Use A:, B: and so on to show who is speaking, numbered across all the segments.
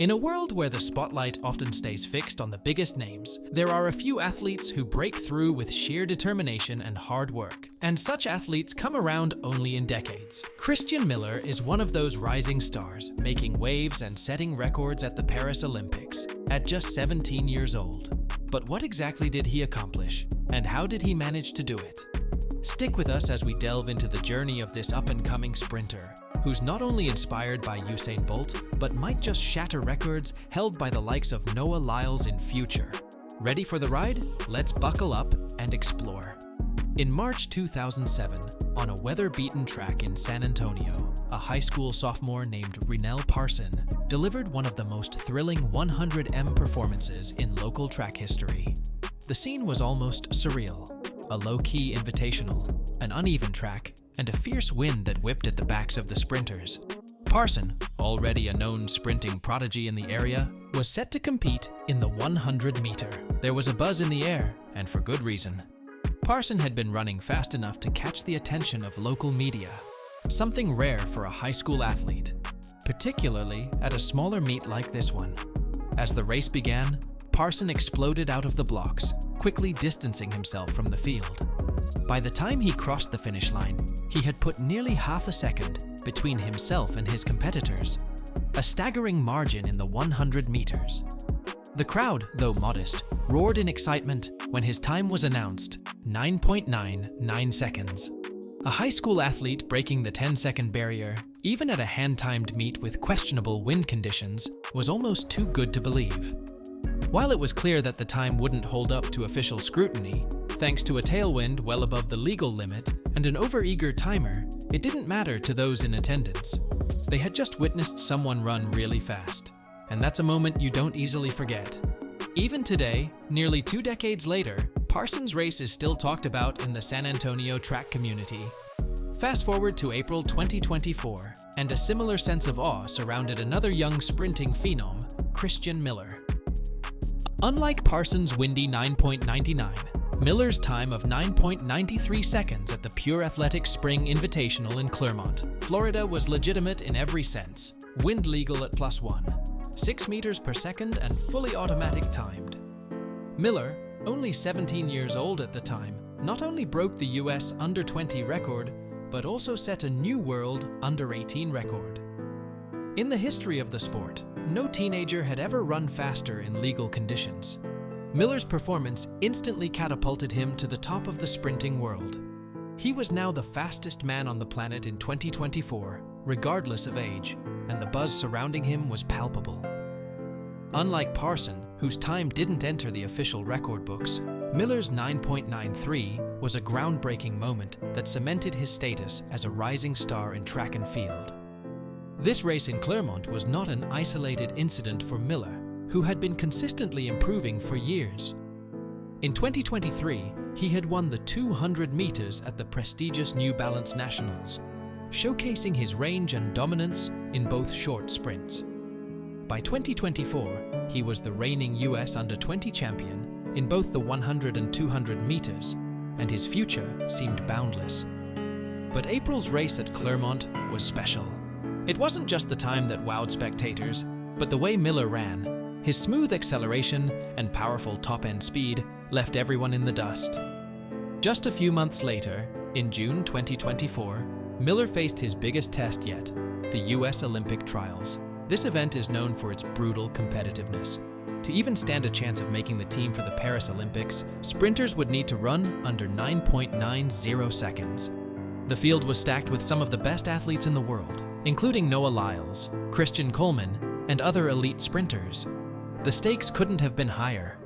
A: In a world where the spotlight often stays fixed on the biggest names, there are a few athletes who break through with sheer determination and hard work. And such athletes come around only in decades. Christian Miller is one of those rising stars, making waves and setting records at the Paris Olympics at just 17 years old. But what exactly did he accomplish? And how did he manage to do it? Stick with us as we delve into the journey of this up-and-coming sprinter, who's not only inspired by Usain Bolt, but might just shatter records held by the likes of Noah Lyles in future. Ready for the ride? Let's buckle up and explore. In March 2007, on a weather-beaten track in San Antonio, a high school sophomore named Rennell Parson delivered one of the most thrilling 100m performances in local track history. The scene was almost surreal. A low-key invitational, an uneven track, and a fierce wind that whipped at the backs of the sprinters. Parson, already a known sprinting prodigy in the area, was set to compete in the 100-meter. There was a buzz in the air, and for good reason. Parson had been running fast enough to catch the attention of local media, something rare for a high school athlete, particularly at a smaller meet like this one. As the race began, Parson exploded out of the blocks, quickly distancing himself from the field. By the time he crossed the finish line, he had put nearly half a second between himself and his competitors, a staggering margin in the 100 meters. The crowd, though modest, roared in excitement when his time was announced, 9.99 seconds. A high school athlete breaking the 10-second barrier, even at a hand-timed meet with questionable wind conditions, was almost too good to believe. While it was clear that the time wouldn't hold up to official scrutiny, thanks to a tailwind well above the legal limit and an overeager timer, it didn't matter to those in attendance. They had just witnessed someone run really fast, and that's a moment you don't easily forget. Even today, nearly 2 decades later, Parson's race is still talked about in the San Antonio track community. Fast forward to April 2024, and a similar sense of awe surrounded another young sprinting phenom, Christian Miller. Unlike Parsons' windy 9.99, Miller's time of 9.93 seconds at the Pure Athletics Spring Invitational in Clermont, Florida was legitimate in every sense, wind legal at +1, 6 meters per second and fully automatic timed. Miller, only 17 years old at the time, not only broke the US under-20 record, but also set a new world under-18 record. In the history of the sport, no teenager had ever run faster in legal conditions. Miller's performance instantly catapulted him to the top of the sprinting world. He was now the fastest man on the planet in 2024, regardless of age, and the buzz surrounding him was palpable. Unlike Parson, whose time didn't enter the official record books, Miller's 9.93 was a groundbreaking moment that cemented his status as a rising star in track and field. This race in Clermont was not an isolated incident for Miller, who had been consistently improving for years. In 2023, he had won the 200 meters at the prestigious New Balance Nationals, showcasing his range and dominance in both short sprints. By 2024, he was the reigning US under-20 champion in both the 100 and 200 meters, and his future seemed boundless. But April's race at Clermont was special. It wasn't just the time that wowed spectators, but the way Miller ran. His smooth acceleration and powerful top-end speed left everyone in the dust. Just a few months later, in June 2024, Miller faced his biggest test yet, the US Olympic trials. This event is known for its brutal competitiveness. To even stand a chance of making the team for the Paris Olympics, sprinters would need to run under 9.90 seconds. The field was stacked with some of the best athletes in the world, including Noah Lyles, Christian Coleman, and other elite sprinters. The stakes couldn't have been higher.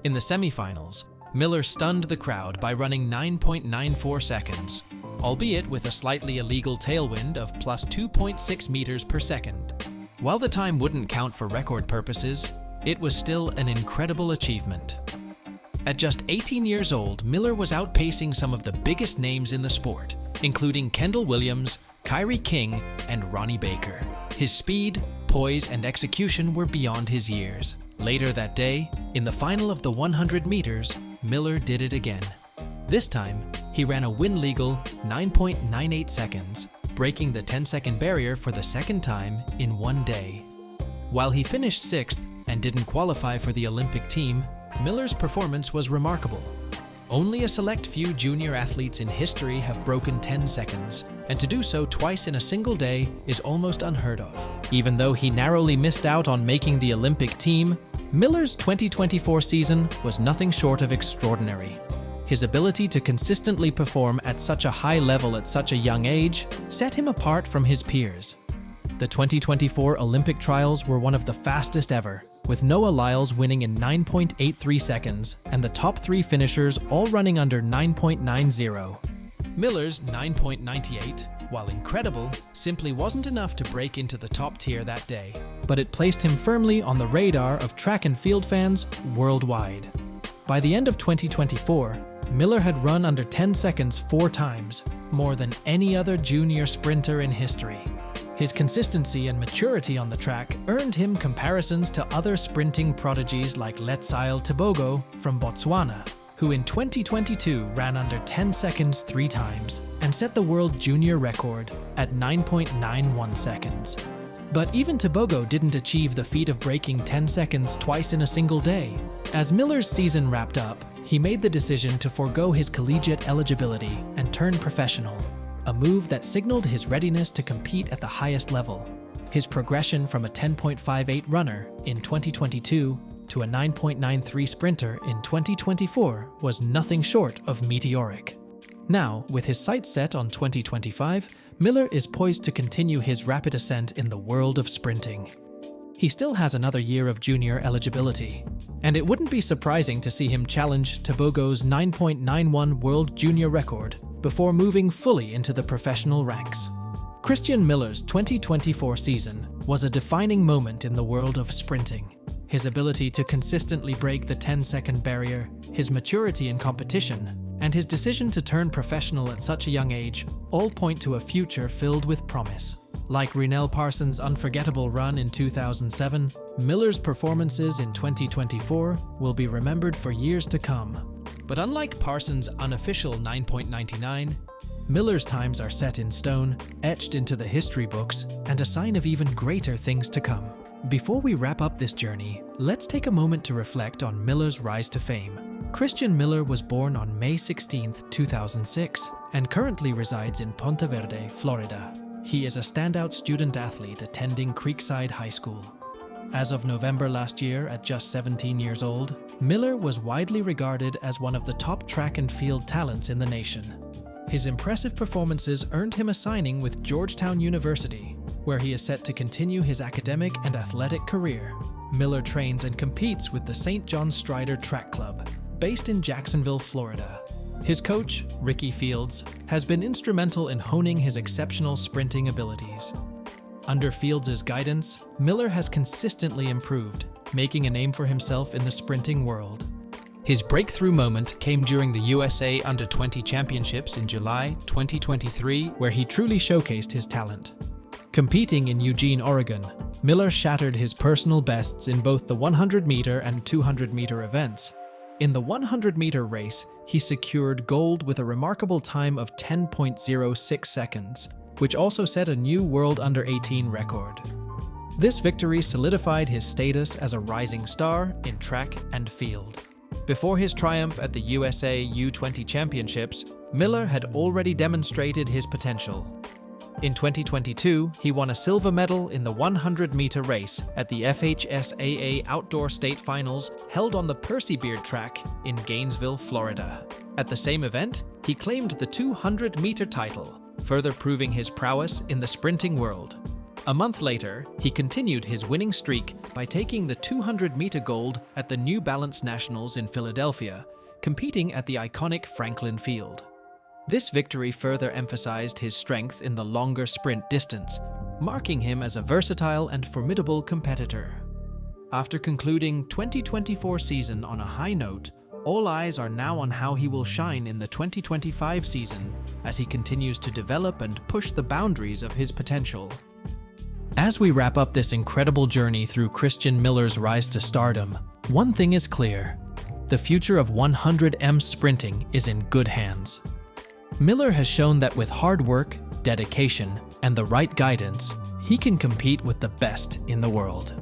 A: In the semifinals, Miller stunned the crowd by running 9.94 seconds, albeit with a slightly illegal tailwind of plus 2.6 meters per second. While the time wouldn't count for record purposes, it was still an incredible achievement. At just 18 years old, Miller was outpacing some of the biggest names in the sport, including Kendall Williams, Kyrie King, and Ronnie Baker. His speed, poise, and execution were beyond his years. Later that day, in the final of the 100 meters, Miller did it again. This time, he ran a win-legal 9.98 seconds, breaking the 10-second barrier for the second time in one day. While he finished 6th and didn't qualify for the Olympic team, Miller's performance was remarkable. Only a select few junior athletes in history have broken 10 seconds, and to do so twice in a single day is almost unheard of. Even though he narrowly missed out on making the Olympic team, Miller's 2024 season was nothing short of extraordinary. His ability to consistently perform at such a high level at such a young age set him apart from his peers. The 2024 Olympic trials were one of the fastest ever, with Noah Lyles winning in 9.83 seconds and the top 3 finishers all running under 9.90. Miller's 9.98, while incredible, simply wasn't enough to break into the top tier that day, but it placed him firmly on the radar of track and field fans worldwide. By the end of 2024, Miller had run under 10 seconds 4 times, more than any other junior sprinter in history. His consistency and maturity on the track earned him comparisons to other sprinting prodigies like Letsail Tebogo from Botswana, who in 2022 ran under 10 seconds 3 times and set the world junior record at 9.91 seconds. But even Tebogo didn't achieve the feat of breaking 10 seconds twice in a single day. As Miller's season wrapped up, he made the decision to forego his collegiate eligibility and turn professional, a move that signaled his readiness to compete at the highest level. His progression from a 10.58 runner in 2022 to a 9.93 sprinter in 2024 was nothing short of meteoric. Now, with his sights set on 2025, Miller is poised to continue his rapid ascent in the world of sprinting. He still has another year of junior eligibility, and it wouldn't be surprising to see him challenge Tebogo's 9.91 world junior record before moving fully into the professional ranks. Christian Miller's 2024 season was a defining moment in the world of sprinting. His ability to consistently break the 10-second barrier, his maturity in competition, and his decision to turn professional at such a young age all point to a future filled with promise. Like Rennell Parsons' unforgettable run in 2007, Miller's performances in 2024 will be remembered for years to come. But unlike Parsons' unofficial 9.99, Miller's times are set in stone, etched into the history books, and a sign of even greater things to come. Before we wrap up this journey, let's take a moment to reflect on Miller's rise to fame. Christian Miller was born on May 16, 2006, and currently resides in Ponte Verde, Florida. He is a standout student athlete attending Creekside High School. As of November last year, at just 17 years old, Miller was widely regarded as one of the top track and field talents in the nation. His impressive performances earned him a signing with Georgetown University, where he is set to continue his academic and athletic career. Miller trains and competes with the St. John Strider Track Club, based in Jacksonville, Florida. His coach, Ricky Fields, has been instrumental in honing his exceptional sprinting abilities. Under Fields' guidance, Miller has consistently improved, making a name for himself in the sprinting world. His breakthrough moment came during the USA Under-20 Championships in July 2023, where he truly showcased his talent. Competing in Eugene, Oregon, Miller shattered his personal bests in both the 100-meter and 200-meter events. In the 100-meter race, he secured gold with a remarkable time of 10.06 seconds, which also set a new World Under-18 record. This victory solidified his status as a rising star in track and field. Before his triumph at the USA U20 Championships, Miller had already demonstrated his potential. In 2022, he won a silver medal in the 100-meter race at the FHSAA Outdoor State Finals held on the Percy Beard track in Gainesville, Florida. At the same event, he claimed the 200-meter title, further proving his prowess in the sprinting world. A month later, he continued his winning streak by taking the 200-meter gold at the New Balance Nationals in Philadelphia, competing at the iconic Franklin Field. This victory further emphasized his strength in the longer sprint distance, marking him as a versatile and formidable competitor. After concluding 2024 season on a high note, all eyes are now on how he will shine in the 2025 season as he continues to develop and push the boundaries of his potential. As we wrap up this incredible journey through Christian Miller's rise to stardom, one thing is clear: the future of 100m sprinting is in good hands. Miller has shown that with hard work, dedication, and the right guidance, he can compete with the best in the world.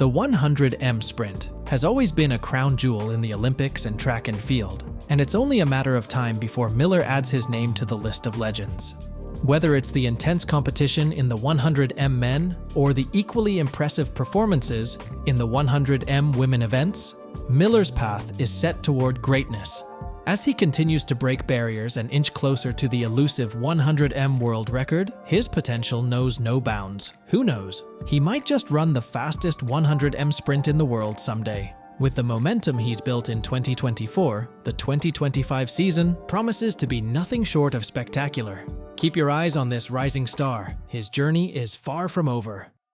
A: The 100m sprint has always been a crown jewel in the Olympics and track and field, and it's only a matter of time before Miller adds his name to the list of legends. Whether it's the intense competition in the 100m men or the equally impressive performances in the 100m women events, Miller's path is set toward greatness. As he continues to break barriers and inch closer to the elusive 100m world record, his potential knows no bounds. Who knows? He might just run the fastest 100m sprint in the world someday. With the momentum he's built in 2024, the 2025 season promises to be nothing short of spectacular. Keep your eyes on this rising star. His journey is far from over.